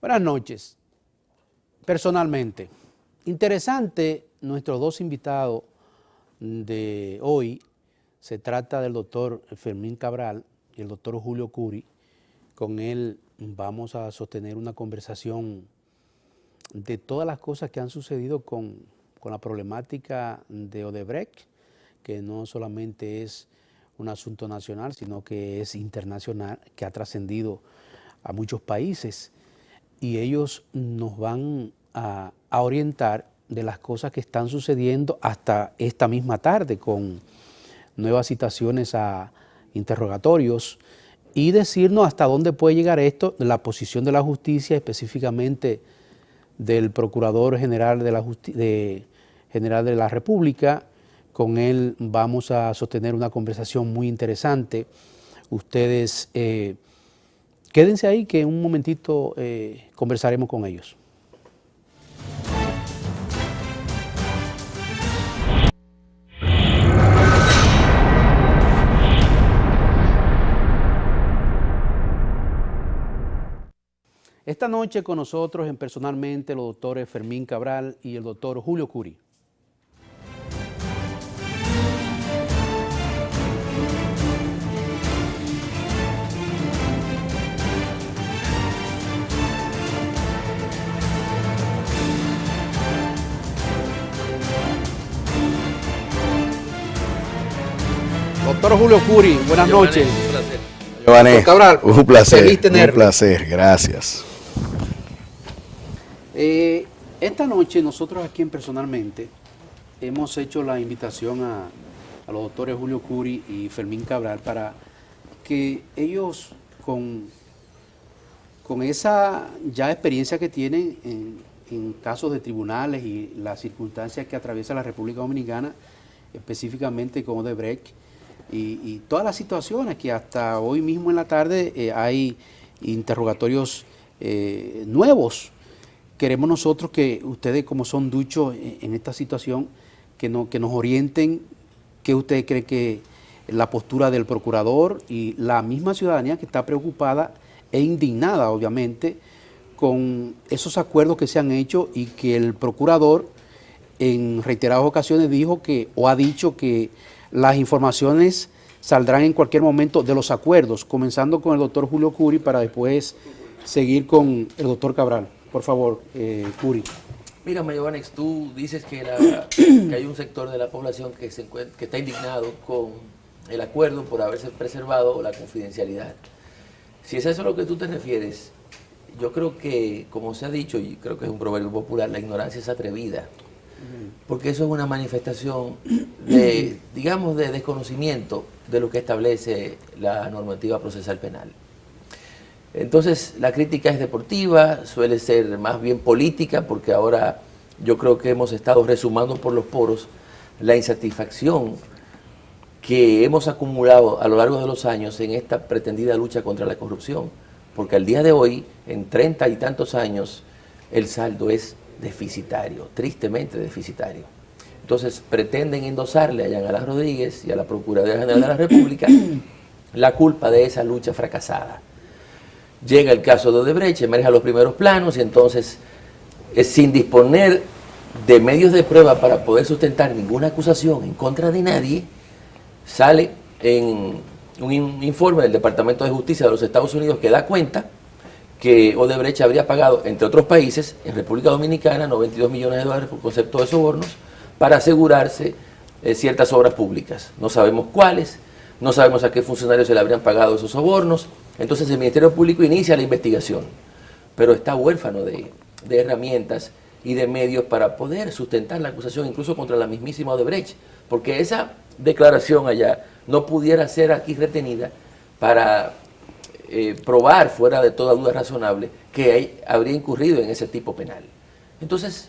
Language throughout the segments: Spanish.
Buenas noches. Personalmente, interesante nuestros dos invitados de hoy. Se trata del doctor Fermín Cabral y el doctor Julio Curi. Con él vamos a sostener una conversación de todas las cosas que han sucedido con la problemática de Odebrecht, que no solamente es un asunto nacional, sino que es internacional, que ha trascendido a muchos países. Y ellos nos van a orientar de las cosas que están sucediendo hasta esta misma tarde, con nuevas citaciones a interrogatorios, y decirnos hasta dónde puede llegar esto, la posición de la justicia, específicamente del Procurador General General de la República. Con él vamos a sostener una conversación muy interesante. Ustedes quédense ahí, que en un momentito conversaremos con ellos. Esta noche con nosotros personalmente los doctores Fermín Cabral y el doctor Julio Curi. Doctor Julio Curi, buenas noches. Un placer. Giovanni, Cabral, un placer, feliz tenerlo. un placer, gracias. Esta noche nosotros aquí Personalmente hemos hecho la invitación a los doctores Julio Curi y Fermín Cabral para que ellos con esa ya experiencia que tienen en casos de tribunales y las circunstancias que atraviesa la República Dominicana, específicamente con Odebrecht, y todas las situaciones que hasta hoy mismo en la tarde hay interrogatorios nuevos. Queremos nosotros que ustedes, como son duchos en esta situación, que nos orienten qué usted cree que la postura del procurador y la misma ciudadanía que está preocupada e indignada, obviamente, con esos acuerdos que se han hecho y que el procurador en reiteradas ocasiones dijo que, o ha dicho que las informaciones saldrán en cualquier momento de los acuerdos, comenzando con el doctor Julio Curi para después seguir con el doctor Cabral. Por favor, Curi. Mira, Giovanni, tú dices que hay un sector de la población que está indignado con el acuerdo por haberse preservado la confidencialidad. Si es a eso a lo que tú te refieres, yo creo que, como se ha dicho, y creo que es un proverbio popular, la ignorancia es atrevida. Porque eso es una manifestación de, digamos, de desconocimiento de lo que establece la normativa procesal penal. Entonces, la crítica es deportiva, suele ser más bien política, porque ahora yo creo que hemos estado resumando por los poros la insatisfacción que hemos acumulado a lo largo de los años en esta pretendida lucha contra la corrupción. Porque al día de hoy, en 30 y tantos años, el saldo es deficitario, tristemente deficitario. Entonces pretenden endosarle a Jean Alain Rodríguez y a la Procuraduría General de la República la culpa de esa lucha fracasada. Llega el caso de Odebrecht, emerge a los primeros planos y entonces, sin disponer de medios de prueba para poder sustentar ninguna acusación en contra de nadie, sale en un informe del Departamento de Justicia de los Estados Unidos que da cuenta que Odebrecht habría pagado, entre otros países, en República Dominicana, $92 millones por concepto de sobornos, para asegurarse ciertas obras públicas. No sabemos cuáles, no sabemos a qué funcionarios se le habrían pagado esos sobornos. Entonces el Ministerio Público inicia la investigación, pero está huérfano de herramientas y de medios para poder sustentar la acusación, incluso contra la mismísima Odebrecht, porque esa declaración allá no pudiera ser aquí retenida para probar fuera de toda duda razonable que habría incurrido en ese tipo penal. Entonces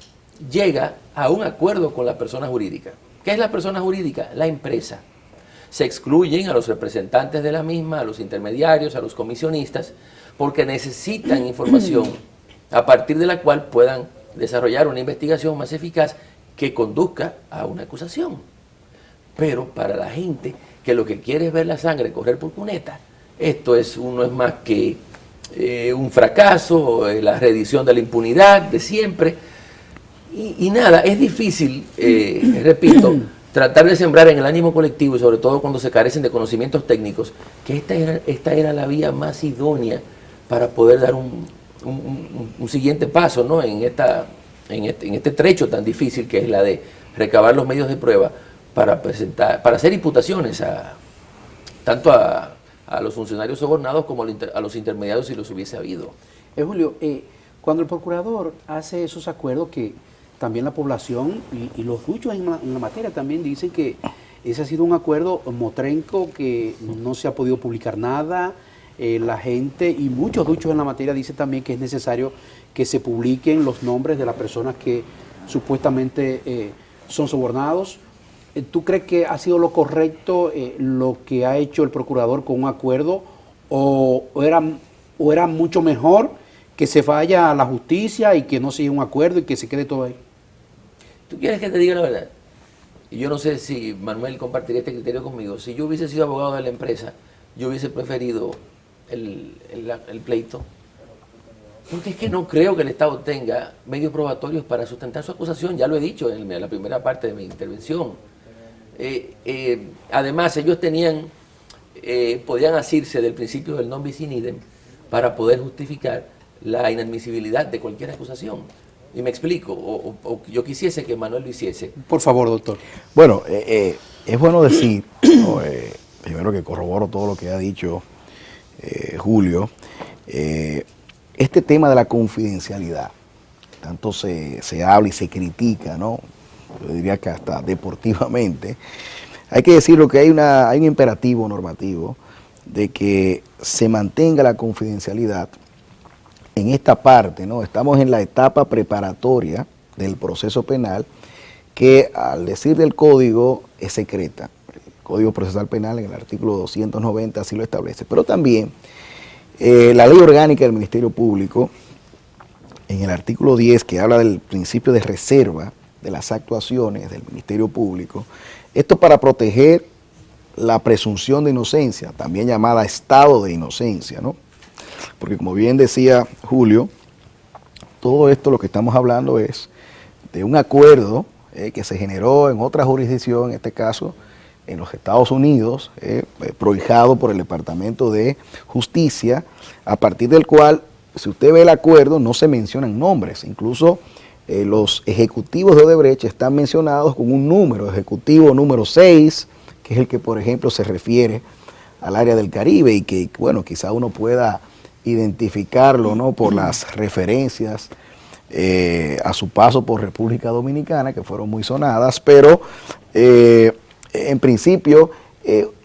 llega a un acuerdo con la persona jurídica. ¿Qué es la persona jurídica? La empresa. Se excluyen a los representantes de la misma, a los intermediarios, a los comisionistas, porque necesitan información a partir de la cual puedan desarrollar una investigación más eficaz que conduzca a una acusación. Pero para la gente que lo que quiere es ver la sangre correr por cuneta, esto no es más que un fracaso, la reedición de la impunidad de siempre. Y nada, es difícil, repito, tratar de sembrar en el ánimo colectivo y sobre todo cuando se carecen de conocimientos técnicos, que esta era la vía más idónea para poder dar un siguiente paso, ¿no? en este trecho tan difícil que es la de recabar los medios de prueba para hacer imputaciones tanto a los funcionarios sobornados como a los intermediarios si los hubiese habido. Julio, cuando el procurador hace esos acuerdos que también la población y los duchos en la materia también dicen que ese ha sido un acuerdo motrenco, que no se ha podido publicar nada, la gente y muchos duchos en la materia dicen también que es necesario que se publiquen los nombres de las personas que supuestamente son sobornados. ¿Tú crees que ha sido lo correcto lo que ha hecho el procurador con un acuerdo o era mucho mejor que se vaya a la justicia y que no siga un acuerdo y que se quede todo ahí? ¿Tú quieres que te diga la verdad? Y yo no sé si Manuel compartiría este criterio conmigo. Si yo hubiese sido abogado de la empresa, yo hubiese preferido el pleito. Porque es que no creo que el Estado tenga medios probatorios para sustentar su acusación. Ya lo he dicho en la primera parte de mi intervención. Además, ellos podían asirse del principio del non bis in idem para poder justificar la inadmisibilidad de cualquier acusación. Y me explico, o yo quisiese que Manuel lo hiciese. Por favor, doctor. Bueno, es bueno decir, ¿no? Primero que corroboro todo lo que ha dicho Julio, este tema de la confidencialidad, tanto se habla y se critica, ¿no? Yo diría que hasta deportivamente, hay que decirlo que hay un imperativo normativo de que se mantenga la confidencialidad en esta parte, ¿no? Estamos en la etapa preparatoria del proceso penal que al decir del código es secreta. El Código Procesal Penal en el artículo 290 así lo establece. Pero también la ley orgánica del Ministerio Público en el artículo 10 que habla del principio de reserva de las actuaciones del Ministerio Público, esto para proteger la presunción de inocencia, también llamada estado de inocencia, ¿no? Porque como bien decía Julio, todo esto lo que estamos hablando es de un acuerdo que se generó en otra jurisdicción, en este caso en los Estados Unidos, prohijado por el Departamento de Justicia, a partir del cual, si usted ve el acuerdo, no se mencionan nombres, incluso los ejecutivos de Odebrecht están mencionados con un número, ejecutivo número 6, que es el que, por ejemplo, se refiere al área del Caribe y que, bueno, quizá uno pueda identificarlo, ¿no?, por las referencias a su paso por República Dominicana, que fueron muy sonadas, pero en principio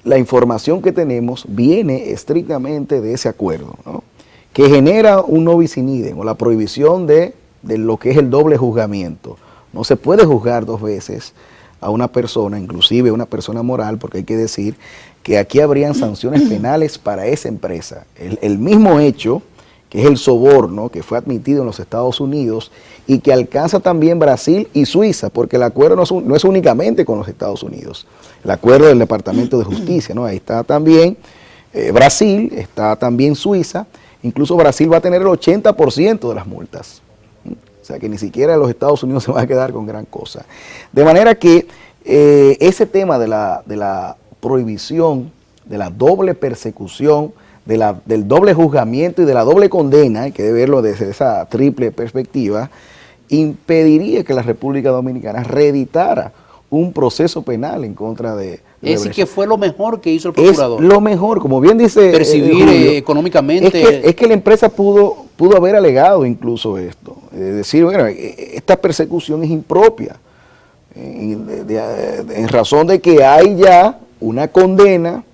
la información que tenemos viene estrictamente de ese acuerdo, ¿no?, que genera un no bis in idem, o la prohibición de lo que es el doble juzgamiento. No se puede juzgar dos veces a una persona, inclusive una persona moral, porque hay que decir que aquí habrían sanciones penales para esa empresa. El mismo hecho, que es el soborno, que fue admitido en los Estados Unidos y que alcanza también Brasil y Suiza, porque el acuerdo no es únicamente con los Estados Unidos, el acuerdo del Departamento de Justicia, ¿no? Ahí está también Brasil, está también Suiza, incluso Brasil va a tener el 80% de las multas. O sea que ni siquiera los Estados Unidos se van a quedar con gran cosa. De manera que ese tema de la prohibición, de la doble persecución, del doble juzgamiento y de la doble condena, hay que verlo desde esa triple perspectiva, impediría que la República Dominicana reeditara un proceso penal en contra de Es decir, que fue lo mejor que hizo el procurador. Es lo mejor, como bien dice percibir Julio, económicamente. Es que la empresa pudo haber alegado incluso esto. Decir, bueno, esta persecución es impropia, en razón de que hay ya una condena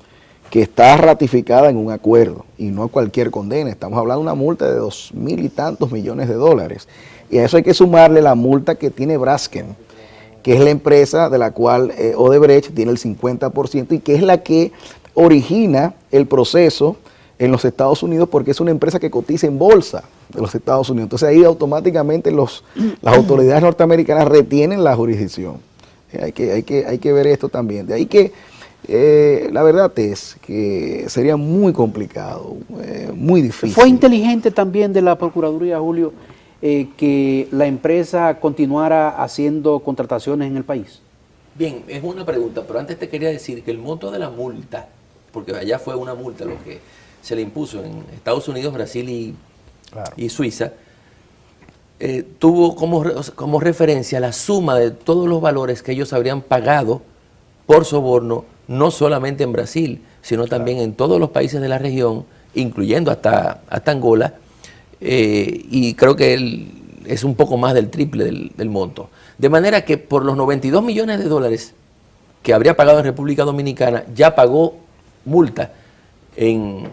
que está ratificada en un acuerdo, y no cualquier condena. Estamos hablando de una multa de 2.000 y tantos millones de dólares. Y a eso hay que sumarle la multa que tiene Braskem, que es la empresa de la cual Odebrecht tiene el 50% y que es la que origina el proceso en los Estados Unidos, porque es una empresa que cotiza en bolsa de los Estados Unidos. Entonces ahí automáticamente las autoridades norteamericanas retienen la jurisdicción. Hay que ver esto también. De ahí que La verdad es que sería muy complicado, muy difícil. ¿Fue inteligente también de la Procuraduría, Julio, que la empresa continuara haciendo contrataciones en el país? Bien, es una pregunta, pero antes te quería decir que el monto de la multa, porque allá fue una multa lo que se le impuso en Estados Unidos, Brasil y Suiza, tuvo como referencia la suma de todos los valores que ellos habrían pagado por soborno, no solamente en Brasil, sino también en todos los países de la región, incluyendo hasta Angola, y creo que es un poco más del triple del monto. De manera que por los 92 millones de dólares que habría pagado en República Dominicana, ya pagó multa en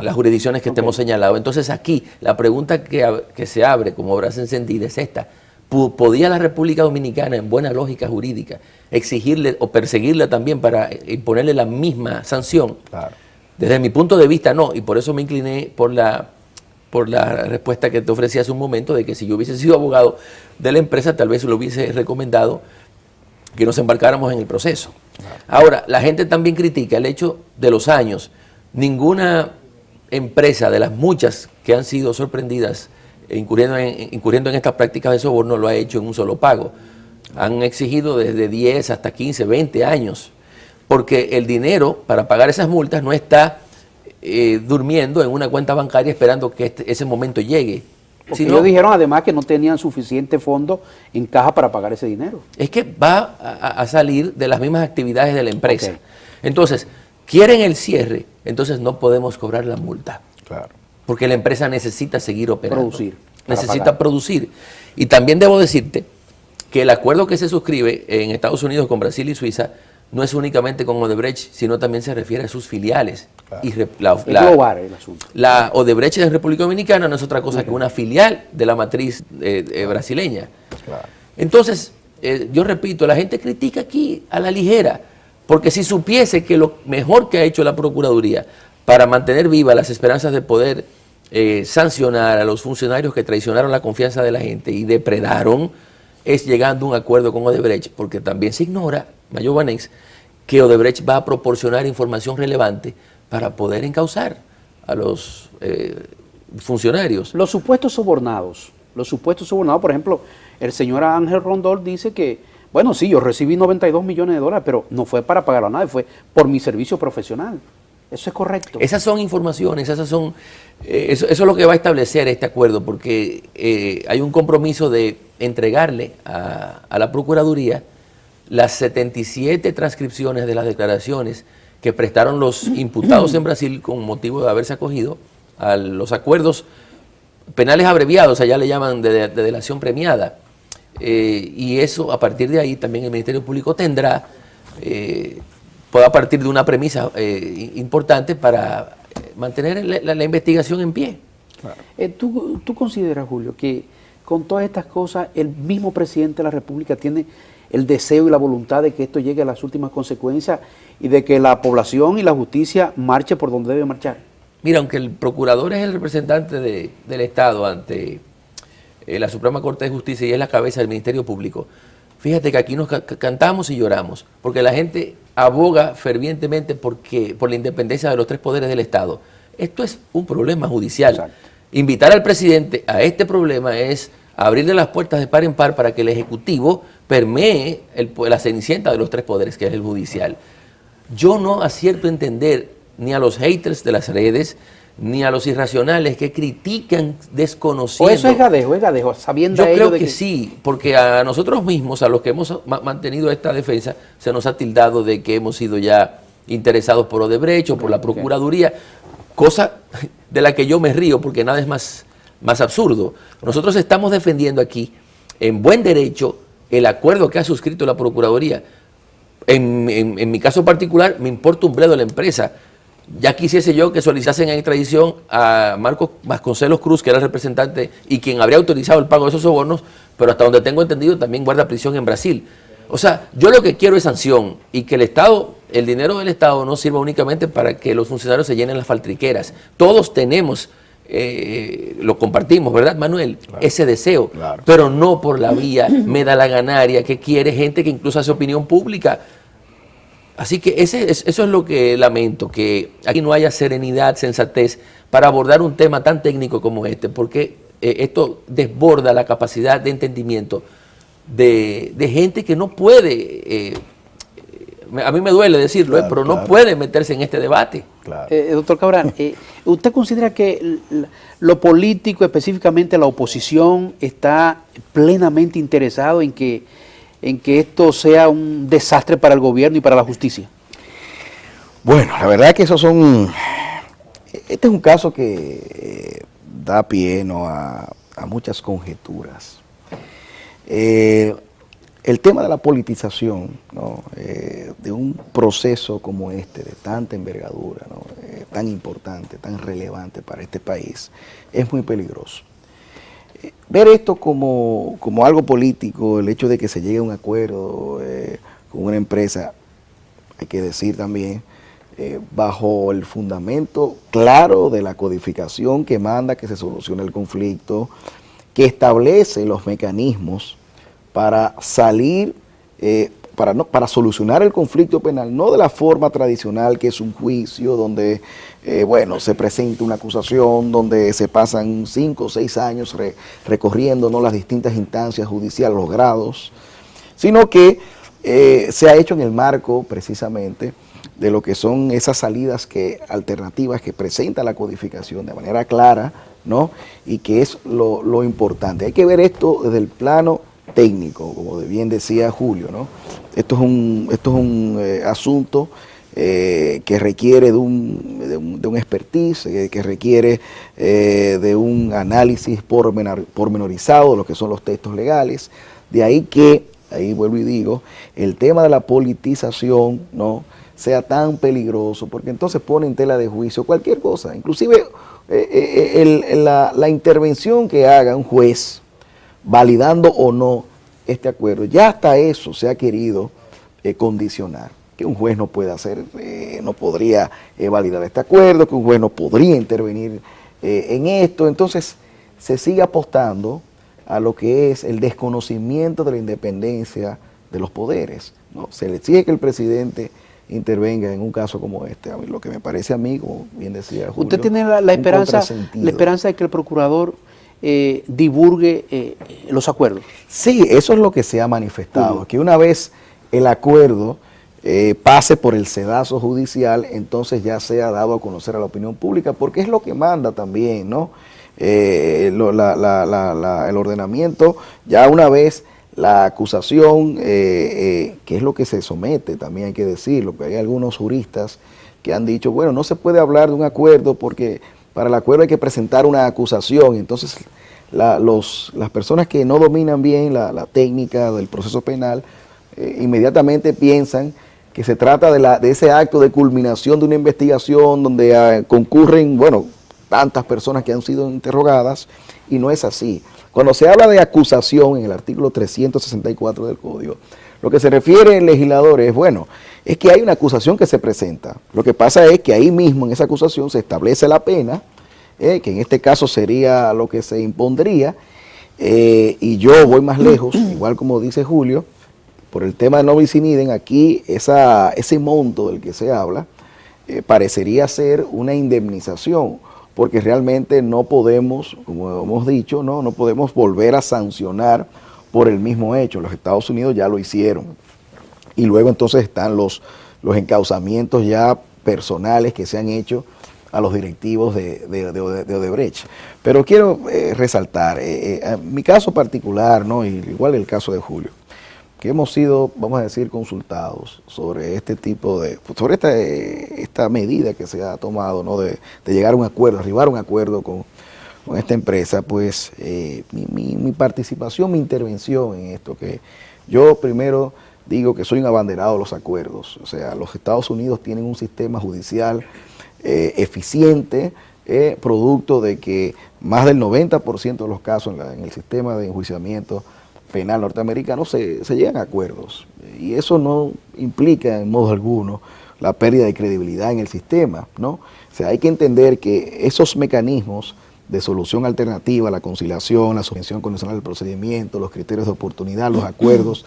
las jurisdicciones que hemos señalado. Entonces aquí la pregunta que se abre como brasa encendida es esta: ¿podía la República Dominicana, en buena lógica jurídica, exigirle o perseguirle también para imponerle la misma sanción? Claro. Desde mi punto de vista no, y por eso me incliné por la respuesta que te ofrecí hace un momento, de que si yo hubiese sido abogado de la empresa, tal vez lo hubiese recomendado que nos embarcáramos en el proceso. Claro. Ahora, la gente también critica el hecho de los años. Ninguna empresa de las muchas que han sido sorprendidas incurriendo en estas prácticas de soborno lo ha hecho en un solo pago. Han exigido desde 10 hasta 15, 20 años, porque el dinero para pagar esas multas no está durmiendo en una cuenta bancaria esperando que ese momento llegue. Porque ellos dijeron además que no tenían suficiente fondo en caja para pagar ese dinero. Es que va a salir de las mismas actividades de la empresa. Okay. Entonces, quieren el cierre, entonces no podemos cobrar la multa. Claro. Porque la empresa necesita seguir operando. Necesita pagar. Producir. Y también debo decirte que el acuerdo que se suscribe en Estados Unidos con Brasil y Suiza no es únicamente con Odebrecht, sino también se refiere a sus filiales. Claro. Y es global el asunto. La Odebrecht de República Dominicana no es otra cosa que una filial de la matriz brasileña. Claro. Entonces, yo repito, la gente critica aquí a la ligera, porque si supiese que lo mejor que ha hecho la Procuraduría para mantener vivas las esperanzas de poder sancionar a los funcionarios que traicionaron la confianza de la gente y depredaron, es llegando a un acuerdo con Odebrecht, porque también se ignora, Mayo Banex, que Odebrecht va a proporcionar información relevante para poder encauzar a los funcionarios. Los supuestos sobornados, por ejemplo, el señor Ángel Rondón dice que, bueno, sí, yo recibí 92 millones de dólares, pero no fue para pagar a nadie, fue por mi servicio profesional. ¿Eso es correcto? Esas son informaciones, eso es lo que va a establecer este acuerdo, porque hay un compromiso de entregarle a la Procuraduría las 77 transcripciones de las declaraciones que prestaron los imputados en Brasil con motivo de haberse acogido a los acuerdos penales abreviados, allá le llaman de delación premiada. Y eso, a partir de ahí, también el Ministerio Público tendrá, pueda partir de una premisa importante para mantener la investigación en pie. Claro. ¿Tú consideras, Julio, que con todas estas cosas el mismo presidente de la República tiene el deseo y la voluntad de que esto llegue a las últimas consecuencias y de que la población y la justicia marche por donde debe marchar? Mira, aunque el procurador es el representante del Estado ante la Suprema Corte de Justicia y es la cabeza del Ministerio Público, fíjate que aquí nos cantamos y lloramos, porque la gente aboga fervientemente por la independencia de los tres poderes del Estado. Esto es un problema judicial. Exacto. Invitar al presidente a este problema es abrirle las puertas de par en par para que el Ejecutivo permee la cenicienta de los tres poderes, que es el judicial. Yo no acierto a entender ni a los haters de las redes, ni a los irracionales que critican desconociendo. ¿O eso es gadejo, sabiendo Yo ello creo de que sí, porque a nosotros mismos, a los que hemos mantenido esta defensa, se nos ha tildado de que hemos sido ya interesados por Odebrecht o por la Procuraduría, cosa de la que yo me río porque nada es más absurdo. Nosotros estamos defendiendo aquí, en buen derecho, el acuerdo que ha suscrito la Procuraduría. En mi caso particular, me importa un bledo la empresa. Ya quisiese yo que solicitasen en extradición a Marcos Vasconcelos Cruz, que era el representante y quien habría autorizado el pago de esos sobornos, pero hasta donde tengo entendido también guarda prisión en Brasil. O sea, yo lo que quiero es sanción y que el Estado, el dinero del Estado no sirva únicamente para que los funcionarios se llenen las faltriqueras. Todos tenemos, lo compartimos, ¿verdad, Manuel? Claro. Ese deseo, claro. Pero no por la vía medalaganaria que quiere gente que incluso hace opinión pública. Así que eso es lo que lamento, que aquí no haya serenidad, sensatez para abordar un tema tan técnico como este, porque esto desborda la capacidad de entendimiento de gente que no puede, a mí me duele decirlo, claro, pero claro, no puede meterse en este debate. Claro. Doctor Cabral, ¿usted considera que lo político, específicamente la oposición, está plenamente interesado en que esto sea un desastre para el gobierno y para la justicia? Bueno, la verdad es que este es un caso que da pie, ¿no?, a muchas conjeturas. El tema de la politización, ¿no?, de un proceso como este, de tanta envergadura, ¿no?, tan importante, tan relevante para este país, es muy peligroso. Ver esto como algo político, el hecho de que se llegue a un acuerdo con una empresa, hay que decir también, bajo el fundamento claro de la codificación que manda que se solucione el conflicto, que establece los mecanismos para salir, para solucionar el conflicto penal, no de la forma tradicional que es un juicio donde, se presenta una acusación, donde se pasan 5 o 6 años recorriendo, ¿no?, las distintas instancias judiciales, los grados, sino que se ha hecho en el marco precisamente de lo que son esas salidas alternativas que presenta la codificación de manera clara, ¿no?, y que es lo importante. Hay que ver esto desde el plano técnico, como bien decía Julio, ¿no? Esto es un asunto que requiere de un expertise, que requiere de un análisis pormenorizado de lo que son los textos legales. De ahí que, ahí vuelvo y digo, el tema de la politización, ¿no?, sea tan peligroso, porque entonces pone en tela de juicio cualquier cosa, inclusive la intervención que haga un juez, validando o no este acuerdo, ya hasta eso se ha querido condicionar, que un juez no puede hacer, no podría validar este acuerdo, que un juez no podría intervenir en esto. Entonces se sigue apostando a lo que es el desconocimiento de la independencia de los poderes, ¿no? Se le exige que el presidente intervenga en un caso como este. A mí, lo que me parece a mí, como bien decía Julio, ¿usted tiene la esperanza de que el procurador divulgue los acuerdos? Sí, eso es lo que se ha manifestado, que una vez el acuerdo pase por el sedazo judicial, entonces ya sea dado a conocer a la opinión pública, porque es lo que manda también, ¿no? El ordenamiento, ya una vez la acusación, que es lo que se somete, también hay que decirlo, que hay algunos juristas que han dicho, bueno, no se puede hablar de un acuerdo porque para el acuerdo hay que presentar una acusación. Entonces las personas que no dominan bien la técnica del proceso penal inmediatamente piensan que se trata de ese acto de culminación de una investigación donde concurren, tantas personas que han sido interrogadas, y no es así. Cuando se habla de acusación en el artículo 364 del Código, lo que se refiere el legislador es que hay una acusación que se presenta. Lo que pasa es que ahí mismo en esa acusación se establece la pena, que en este caso sería lo que se impondría, y yo voy más lejos, igual como dice Julio, por el tema de no bis in idem, aquí ese monto del que se habla parecería ser una indemnización, porque realmente no podemos, como hemos dicho, no podemos volver a sancionar por el mismo hecho. Los Estados Unidos ya lo hicieron. Y luego entonces están los encauzamientos ya personales que se han hecho a los directivos de Odebrecht. Pero quiero resaltar, mi caso particular, ¿no?, y igual el caso de Julio, que hemos sido, vamos a decir, consultados sobre este tipo sobre esta medida que se ha tomado, ¿no?, de llegar a un acuerdo, arribar a un acuerdo con esta empresa. Pues mi participación, mi intervención en esto, que yo primero digo que soy un abanderado de los acuerdos. O sea, los Estados Unidos tienen un sistema judicial eficiente, producto de que más del 90% de los casos en el sistema de enjuiciamiento penal norteamericano se llegan a acuerdos, y eso no implica en modo alguno la pérdida de credibilidad en el sistema, ¿no? O sea, hay que entender que esos mecanismos de solución alternativa, la conciliación, la suspensión condicional del procedimiento, los criterios de oportunidad, los acuerdos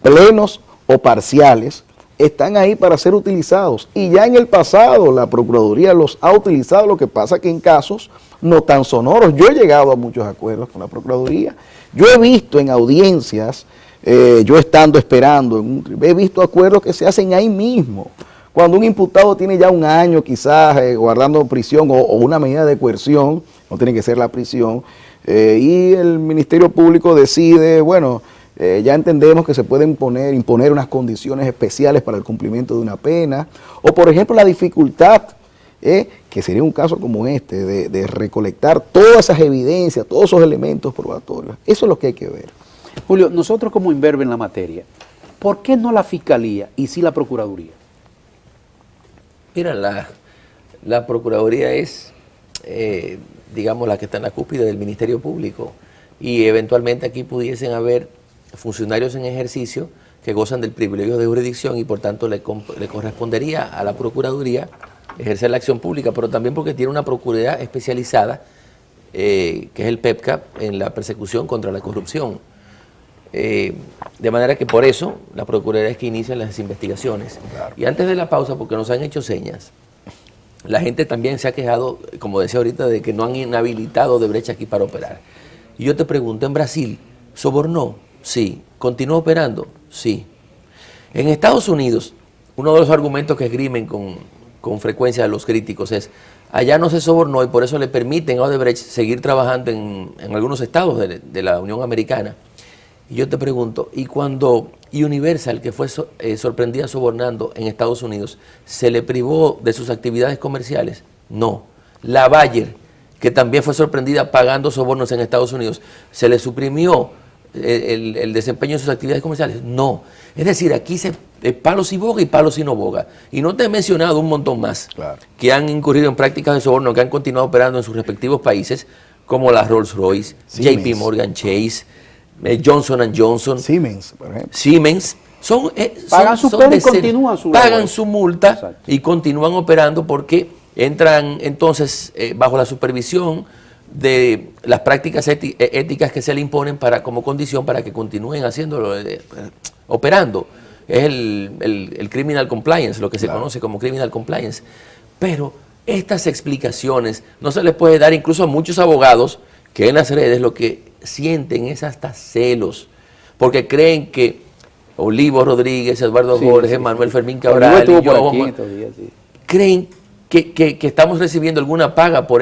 plenos o parciales, están ahí para ser utilizados. Y ya en el pasado la Procuraduría los ha utilizado, lo que pasa que en casos no tan sonoros. Yo he llegado a muchos acuerdos con la Procuraduría. Yo he visto en audiencias, yo estando esperando, he visto acuerdos que se hacen ahí mismo. Cuando un imputado tiene ya un año quizás guardando prisión o una medida de coerción, no tiene que ser la prisión, y el Ministerio Público decide, bueno, ya entendemos que se pueden imponer unas condiciones especiales para el cumplimiento de una pena, o por ejemplo la dificultad, que sería un caso como este, de recolectar todas esas evidencias, todos esos elementos probatorios. Eso es lo que hay que ver. Julio, nosotros como imberbe en la materia, ¿por qué no la Fiscalía y sí la Procuraduría? Mira, la Procuraduría es, digamos, la que está en la cúspide del Ministerio Público, y eventualmente aquí pudiesen haber funcionarios en ejercicio que gozan del privilegio de jurisdicción y por tanto le correspondería a la Procuraduría ejercer la acción pública, pero también porque tiene una Procuraduría especializada, que es el PEPCA, en la persecución contra la corrupción. De manera que por eso la Procuraduría es que inicia las investigaciones. Claro. Y antes de la pausa, porque nos han hecho señas, la gente también se ha quejado, como decía ahorita, de que no han inhabilitado Odebrecht aquí para operar. Y yo te pregunto, ¿en Brasil sobornó? Sí. ¿Continuó operando? Sí. En Estados Unidos, uno de los argumentos que esgrimen con frecuencia a los críticos es, allá no se sobornó y por eso le permiten a Odebrecht seguir trabajando en algunos estados de la Unión Americana. Y yo te pregunto, ¿y cuando Universal, que fue sorprendida sobornando en Estados Unidos, se le privó de sus actividades comerciales? No. La Bayer, que también fue sorprendida pagando sobornos en Estados Unidos, ¿se le suprimió el desempeño de sus actividades comerciales? No. Es decir, aquí palos y boga y palos y no boga. Y no te he mencionado un montón más, claro, que han incurrido en prácticas de soborno, que han continuado operando en sus respectivos países, como la Rolls-Royce, JP Morgan Chase, Johnson & Johnson, Siemens, por ejemplo. Siemens, pagan su pena y continúan su labor. Pagan su multa. Exacto. Y continúan operando porque entran entonces bajo la supervisión de las prácticas éticas que se le imponen como condición para que continúen haciéndolo, operando. Es el criminal compliance, lo que se conoce como criminal compliance. Pero estas explicaciones no se les puede dar incluso a muchos abogados que en las redes lo que sienten es hasta celos, porque creen que Olivo Rodríguez, Eduardo Jorge, Manuel Fermín Cabral y yo, creen que estamos recibiendo alguna paga por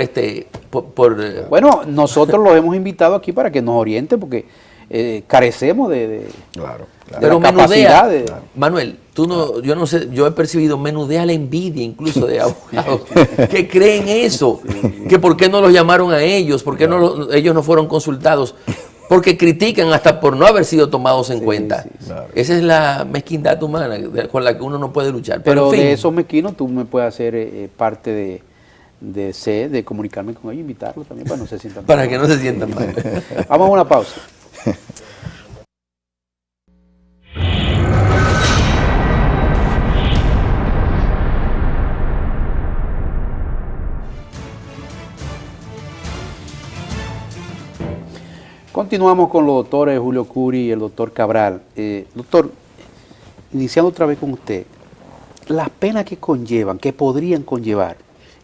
Bueno, nosotros los hemos invitado aquí para que nos orienten, porque carecemos de pero la capacidad de... Manuel, tú no, yo no sé, yo he percibido, menudea la envidia incluso de abogados que creen eso, que por qué no los llamaron a ellos, por qué ellos no fueron consultados, porque critican hasta por no haber sido tomados en cuenta. Esa es la mezquindad humana con la que uno no puede luchar. Pero en fin, de esos mezquinos tú me puedes hacer parte de comunicarme con ellos, invitarlos también para no se sientan mal. Para que no se sientan mal. Vamos a una pausa. Continuamos con los doctores Julio Curi y el doctor Cabral. Doctor, iniciando otra vez con usted, las penas que conllevan, que podrían conllevar,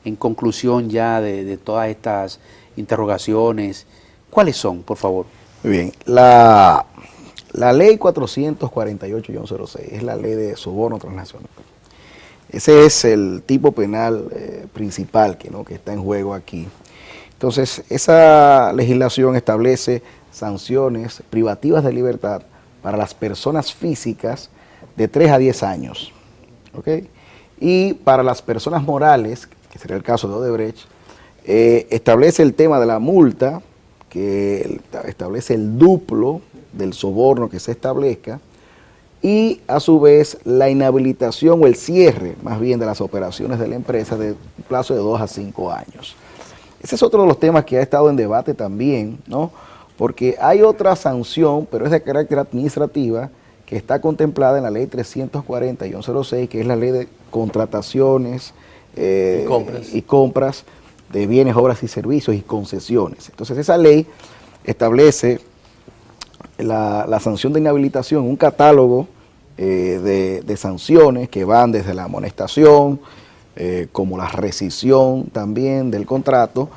en conclusión ya de todas estas interrogaciones, ¿cuáles son, por favor? Muy bien, la ley 448-06 es la ley de soborno transnacional. Ese es el tipo penal principal que está en juego aquí. Entonces, esa legislación establece sanciones privativas de libertad para las personas físicas de 3 a 10 años. ¿Okay? Y para las personas morales, que sería el caso de Odebrecht, establece el tema de la multa, que establece el duplo del soborno que se establezca, y a su vez la inhabilitación o el cierre, más bien, de las operaciones de la empresa de un plazo de 2 a 5 años. Ese es otro de los temas que ha estado en debate también, ¿no? Porque hay otra sanción, pero es de carácter administrativa, que está contemplada en la ley 340-06, que es la ley de contrataciones y compras de bienes, obras y servicios y concesiones. Entonces esa ley establece la sanción de inhabilitación, un catálogo de sanciones que van desde la amonestación, como la rescisión también del contrato,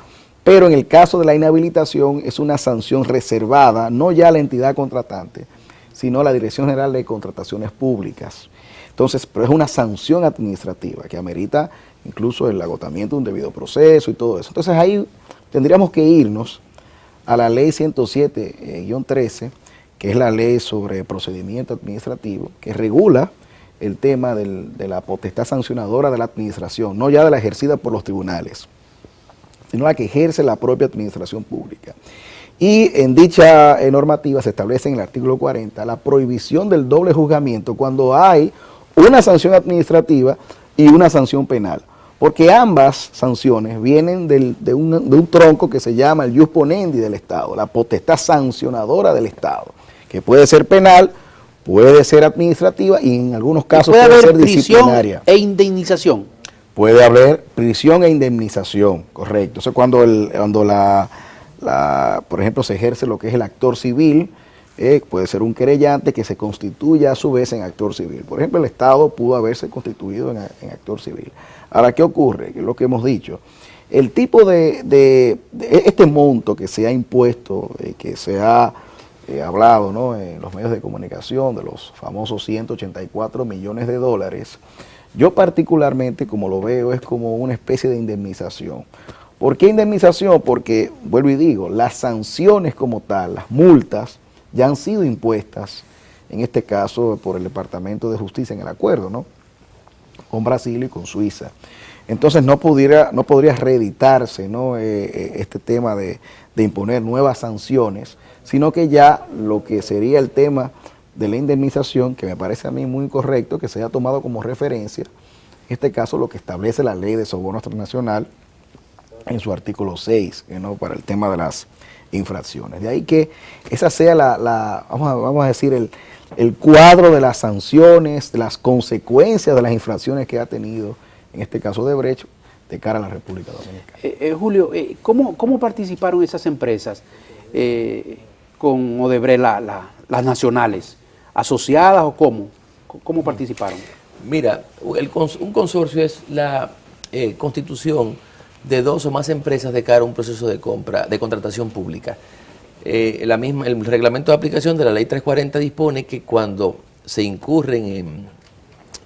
pero en el caso de la inhabilitación es una sanción reservada, no ya a la entidad contratante, sino a la Dirección General de Contrataciones Públicas. Entonces, pero es una sanción administrativa que amerita incluso el agotamiento de un debido proceso y todo eso. Entonces ahí tendríamos que irnos a la ley 107-13, que es la ley sobre procedimiento administrativo, que regula el tema de la potestad sancionadora de la administración, no ya de la ejercida por los tribunales, sino la que ejerce la propia administración pública. Y en dicha normativa se establece en el artículo 40 la prohibición del doble juzgamiento cuando hay una sanción administrativa y una sanción penal, porque ambas sanciones vienen de un tronco que se llama el ius ponendi del Estado, la potestad sancionadora del Estado, que puede ser penal, puede ser administrativa y en algunos casos puede ser disciplinaria. E indemnización. Puede haber prisión e indemnización, correcto. Eso cuando por ejemplo, se ejerce lo que es el actor civil, puede ser un querellante que se constituya a su vez en actor civil. Por ejemplo, el Estado pudo haberse constituido en actor civil. Ahora, ¿qué ocurre? Que es lo que hemos dicho. El tipo de este monto que se ha impuesto, que se ha hablado, ¿no?, en los medios de comunicación, de los famosos 184 millones de dólares, yo particularmente, como lo veo, es como una especie de indemnización. ¿Por qué indemnización? Porque, vuelvo y digo, las sanciones como tal, las multas, ya han sido impuestas, en este caso por el Departamento de Justicia en el acuerdo, ¿no?, con Brasil y con Suiza. Entonces no podría reeditarse, ¿no?, este tema de imponer nuevas sanciones, sino que ya lo que sería el tema de la indemnización, que me parece a mí muy correcto que se haya tomado como referencia, en este caso lo que establece la Ley de Soborno Transnacional en su artículo 6, ¿no?, para el tema de las infracciones. De ahí que esa sea vamos a decir, el cuadro de las sanciones, de las consecuencias de las infracciones que ha tenido, en este caso de Brecht, de cara a la República Dominicana. Julio, ¿cómo participaron esas empresas con Odebrecht, las nacionales? ¿Asociadas o cómo? ¿Cómo participaron? Mira, un consorcio es la constitución de dos o más empresas de cara a un proceso de contratación pública. El reglamento de aplicación de la ley 340 dispone que cuando se incurren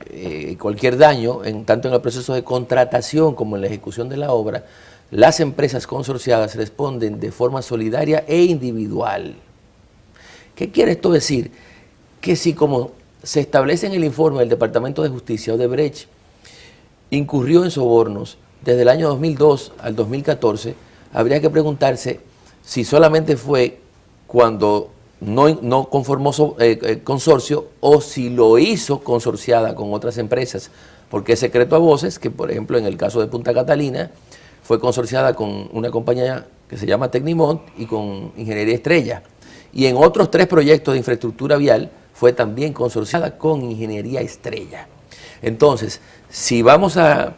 en cualquier daño, tanto en el proceso de contratación como en la ejecución de la obra, las empresas consorciadas responden de forma solidaria e individual. ¿Qué quiere esto decir? Que si, como se establece en el informe del Departamento de Justicia, Odebrecht incurrió en sobornos desde el año 2002 al 2014, habría que preguntarse si solamente fue cuando no conformó consorcio o si lo hizo consorciada con otras empresas, porque es secreto a voces que, por ejemplo, en el caso de Punta Catalina, fue consorciada con una compañía que se llama Tecnimont y con Ingeniería Estrella. Y en otros 3 proyectos de infraestructura vial fue también consorciada con Ingeniería Estrella. Entonces, si vamos a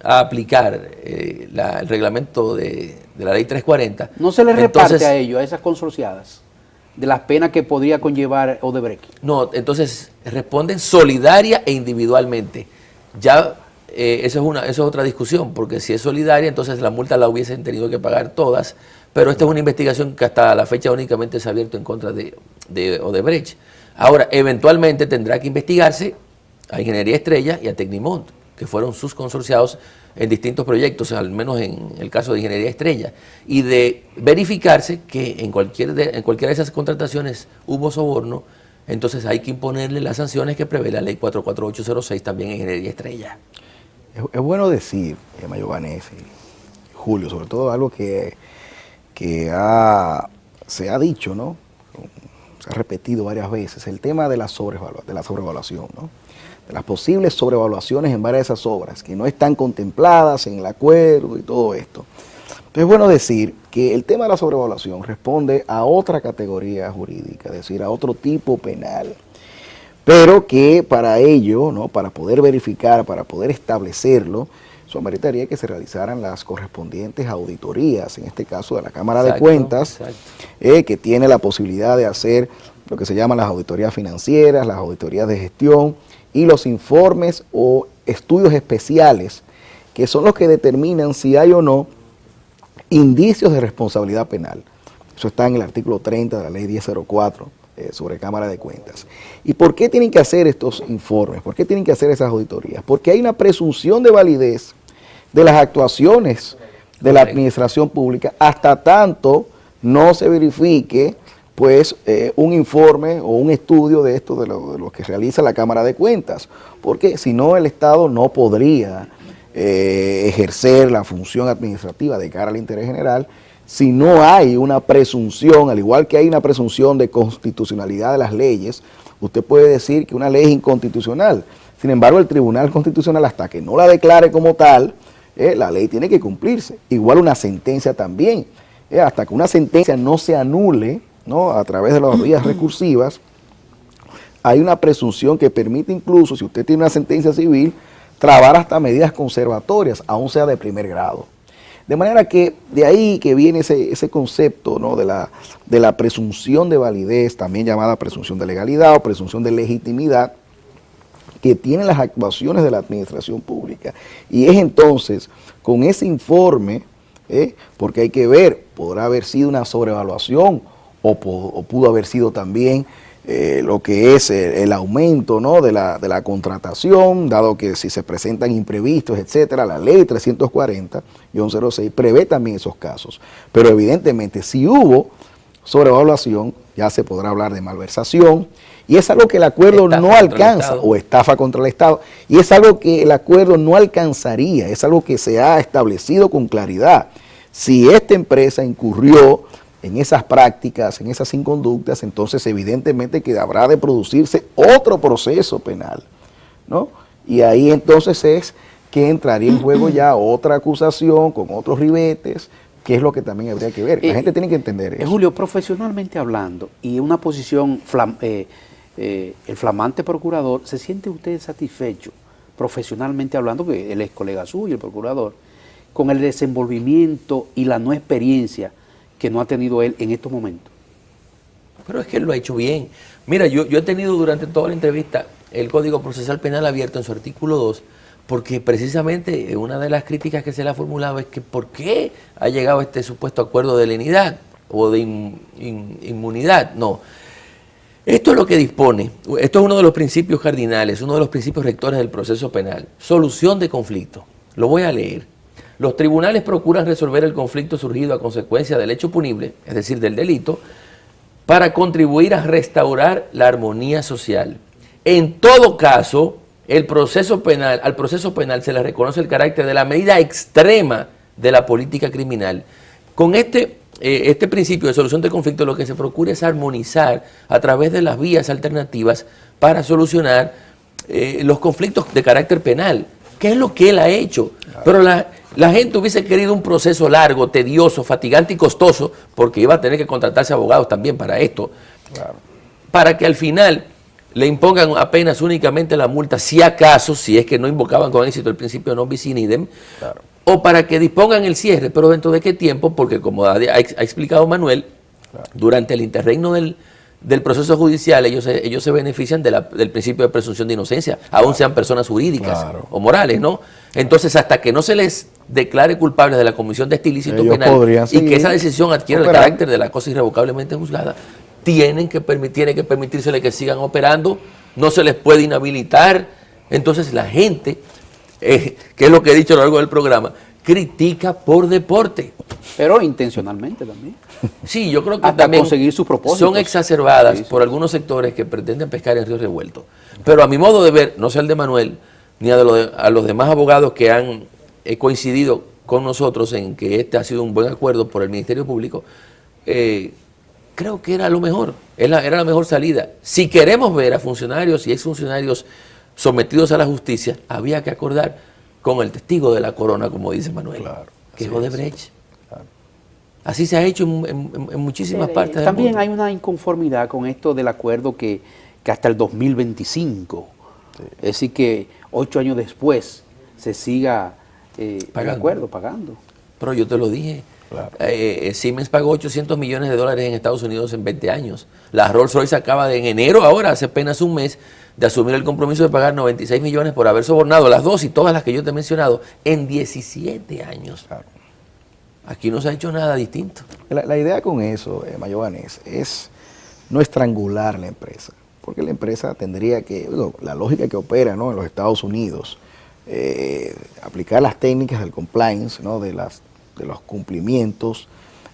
aplicar el reglamento de la ley 340... ¿No se les reparte a ellos, a esas consorciadas, de las penas que podría conllevar Odebrecht? No, entonces responden solidaria e individualmente. Ya eso es otra discusión, porque si es solidaria, entonces la multa la hubiesen tenido que pagar todas, pero esta es una investigación que hasta la fecha únicamente se ha abierto en contra de Odebrecht. Ahora, eventualmente tendrá que investigarse a Ingeniería Estrella y a Tecnimont, que fueron sus consorciados en distintos proyectos, al menos en el caso de Ingeniería Estrella, y de verificarse que en cualquiera de esas contrataciones hubo soborno, entonces hay que imponerle las sanciones que prevé la ley 44806 también en Ingeniería Estrella. Es bueno decir, Mayobanés y Julio, sobre todo algo que se ha dicho, ¿no?, se ha repetido varias veces, el tema de la sobrevaluación, ¿no?, de las posibles sobrevaluaciones en varias de esas obras que no están contempladas en el acuerdo y todo esto. Es bueno decir que el tema de la sobrevaluación responde a otra categoría jurídica, es decir, a otro tipo penal, pero que para ello, ¿no?, para poder verificar, para poder establecerlo, eso ameritaría que se realizaran las correspondientes auditorías, en este caso de la Cámara de Cuentas, que tiene la posibilidad de hacer lo que se llaman las auditorías financieras, las auditorías de gestión y los informes o estudios especiales, que son los que determinan si hay o no indicios de responsabilidad penal. Eso está en el artículo 30 de la ley 1004 sobre Cámara de Cuentas. ¿Y por qué tienen que hacer estos informes? ¿Por qué tienen que hacer esas auditorías? Porque hay una presunción de validez de las actuaciones de la administración pública hasta tanto no se verifique pues un informe o un estudio de esto de lo que realiza la Cámara de Cuentas, porque si no el Estado no podría ejercer la función administrativa de cara al interés general si no hay una presunción, al igual que hay una presunción de constitucionalidad de las leyes. Usted puede decir que una ley es inconstitucional, sin embargo el Tribunal Constitucional, hasta que no la declare como tal, la ley tiene que cumplirse. Igual una sentencia también, hasta que una sentencia no se anule, ¿no?, a través de las vías recursivas, hay una presunción que permite incluso, si usted tiene una sentencia civil, trabar hasta medidas conservatorias, aún sea de primer grado. De manera que de ahí que viene ese concepto, ¿no?, de la presunción de validez, también llamada presunción de legalidad o presunción de legitimidad, que tienen las actuaciones de la administración pública. Y es entonces con ese informe, porque hay que ver, podrá haber sido una sobrevaluación o pudo haber sido también lo que es el aumento, ¿no?, de la contratación, dado que si se presentan imprevistos, etcétera, la ley 340-06 prevé también esos casos. Pero evidentemente si hubo sobrevaluación, ya se podrá hablar de malversación, y es algo que el acuerdo no alcanza, o estafa contra el Estado, y es algo que el acuerdo no alcanzaría, es algo que se ha establecido con claridad. Si esta empresa incurrió en esas prácticas, en esas inconductas, entonces evidentemente que habrá de producirse otro proceso penal, ¿no? Y ahí entonces es que entraría en juego ya otra acusación con otros ribetes, que es lo que también habría que ver. La gente tiene que entender eso. Julio, profesionalmente hablando, y en una posición, el flamante procurador, ¿se siente usted satisfecho, profesionalmente hablando, que él es colega suyo, el procurador, con el desenvolvimiento y la no experiencia que no ha tenido él en estos momentos? Pero es que él lo ha hecho bien. Mira, yo he tenido durante toda la entrevista el Código Procesal Penal abierto en su artículo 2, porque precisamente una de las críticas que se le ha formulado es que ¿por qué ha llegado este supuesto acuerdo de lenidad o de inmunidad? No. Esto es lo que dispone, esto es uno de los principios cardinales, uno de los principios rectores del proceso penal. Solución de conflicto. Lo voy a leer. Los tribunales procuran resolver el conflicto surgido a consecuencia del hecho punible, es decir, del delito, para contribuir a restaurar la armonía social. En todo caso, al proceso penal se le reconoce el carácter de la medida extrema de la política criminal. Con este principio de solución de conflicto, lo que se procura es armonizar a través de las vías alternativas para solucionar los conflictos de carácter penal, que es lo que él ha hecho. Pero la gente hubiese querido un proceso largo, tedioso, fatigante y costoso, porque iba a tener que contratarse abogados también para esto, para que al final le impongan apenas únicamente la multa, si acaso, si es que no invocaban con éxito el principio non bis in idem, o para que dispongan el cierre, pero ¿dentro de qué tiempo? Porque como ha explicado Manuel, durante el interregno del proceso judicial ellos se benefician del principio de presunción de inocencia, aún sean personas jurídicas o morales, ¿no? Entonces, hasta que no se les declare culpables de la comisión de este ilícito penal y que esa decisión adquiera el carácter de la cosa irrevocablemente juzgada, tiene que permitírsele que sigan operando, no se les puede inhabilitar. Entonces la gente, que es lo que he dicho a lo largo del programa, critica por deporte. Pero intencionalmente también. Sí, yo creo que hasta también conseguir sus propósitos. Son exacerbadas por algunos sectores que pretenden pescar en ríos revueltos. Pero a mi modo de ver, no sé el de Manuel, ni a los demás abogados que han coincidido con nosotros en que este ha sido un buen acuerdo por el Ministerio Público, creo que era lo mejor, era la mejor salida. Si queremos ver a funcionarios y exfuncionarios sometidos a la justicia, había que acordar con el testigo de la corona, como dice Manuel, que es Odebrecht. Así se ha hecho en muchísimas partes del también mundo. hay una inconformidad con esto del acuerdo que hasta el 2025, es decir, que 8 años después se siga el acuerdo pagando. Pero yo te lo dije, Claro. Siemens pagó $800 millones en Estados Unidos en 20 años. La Rolls-Royce acaba de en enero, ahora, hace apenas un mes, de asumir el compromiso de pagar 96 millones por haber sobornado las dos y todas las que yo te he mencionado en 17 años. Claro. Aquí no se ha hecho nada distinto. La idea con eso, Mayobanes, es no estrangular la empresa, porque la empresa tendría que, bueno, la lógica que opera, ¿no?, en los Estados Unidos, aplicar las técnicas del compliance, ¿no?, de los cumplimientos,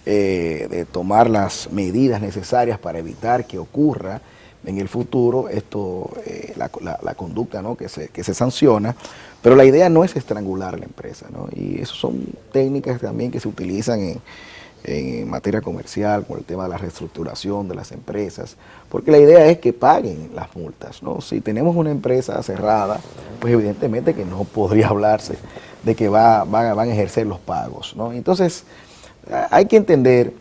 de tomar las medidas necesarias para evitar que ocurra en el futuro esto, la conducta, ¿no?, que se sanciona, pero la idea no es estrangular la empresa, ¿no?, y eso son técnicas también que se utilizan en materia comercial, con el tema de la reestructuración de las empresas, porque la idea es que paguen las multas, ¿no? Si tenemos una empresa cerrada, pues evidentemente que no podría hablarse de que van a ejercer los pagos, ¿no? Entonces, hay que entender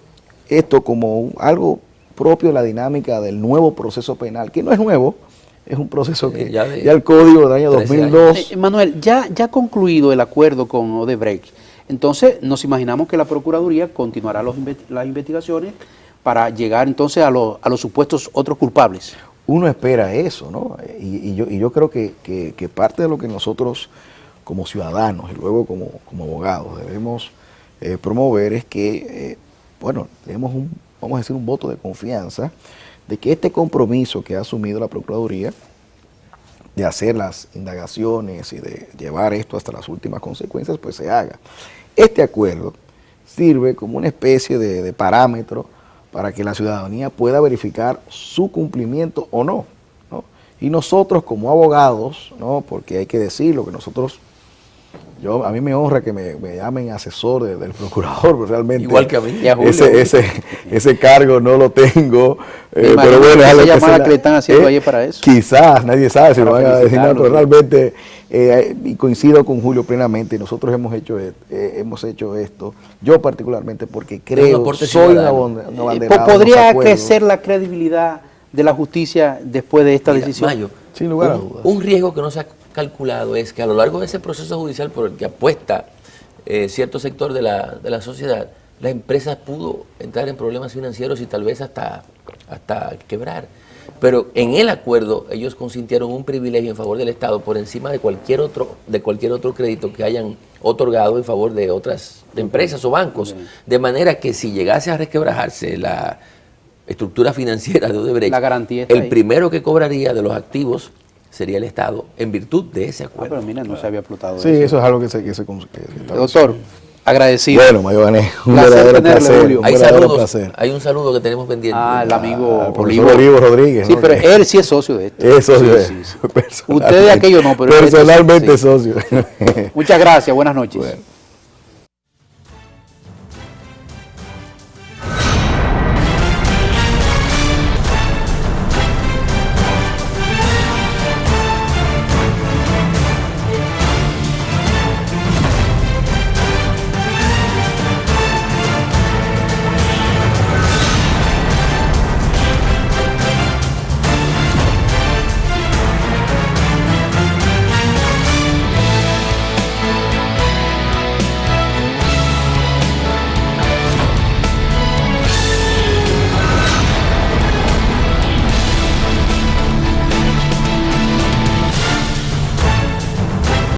esto como algo propio de la dinámica del nuevo proceso penal, que no es nuevo, es un proceso que ya el código del año 2002... Manuel, ya ha concluido el acuerdo con Odebrecht. Entonces, nos imaginamos que la Procuraduría continuará las investigaciones para llegar entonces a los supuestos otros culpables. Uno espera eso, ¿no? Y yo creo que parte de lo que nosotros como ciudadanos y luego como abogados debemos promover es que, bueno, tenemos vamos a decir, un voto de confianza de que este compromiso que ha asumido la Procuraduría de hacer las indagaciones y de llevar esto hasta las últimas consecuencias, pues se haga. Este acuerdo sirve como una especie de parámetro para que la ciudadanía pueda verificar su cumplimiento o no, ¿no? Y nosotros como abogados, ¿no?, porque hay que decirlo, que nosotros, a mí me honra que me llamen asesor del procurador, pero realmente igual que a mí, ese cargo no lo tengo, pero bueno, es esa llamada que le están haciendo ahí para eso. Quizás, nadie sabe si lo van a designar, pero sí. realmente, y coincido con Julio plenamente, nosotros hemos hecho esto, yo particularmente, porque creo, soy una banderada. ¿Podría crecer la credibilidad de la justicia después de esta decisión? Mayo, sin lugar a dudas. Un riesgo que no se ha calculado es que a lo largo de ese proceso judicial por el que apuesta cierto sector de la sociedad, la empresa pudo entrar en problemas financieros y tal vez hasta quebrar. Pero en el acuerdo ellos consintieron un privilegio en favor del Estado por encima de cualquier otro crédito que hayan otorgado en favor de otras empresas o bancos. De manera que si llegase a resquebrajarse la estructura financiera de Odebrecht, la garantía está ahí. Primero que cobraría de los activos sería el Estado, en virtud de ese acuerdo. Pero mira, no se había explotado sí, eso es algo que se Doctor, agradecido. Bueno, Mayobanes, un Placer verdadero tenerle, placer. Julio. Hay saludos, hay un saludo que tenemos pendiente. El amigo al profesor Olivo Rodríguez. Sí, ¿no? pero él sí es socio de esto. Es socio. Sí. Usted de aquello no, pero personalmente sí. socio. Muchas gracias, buenas noches. Bueno.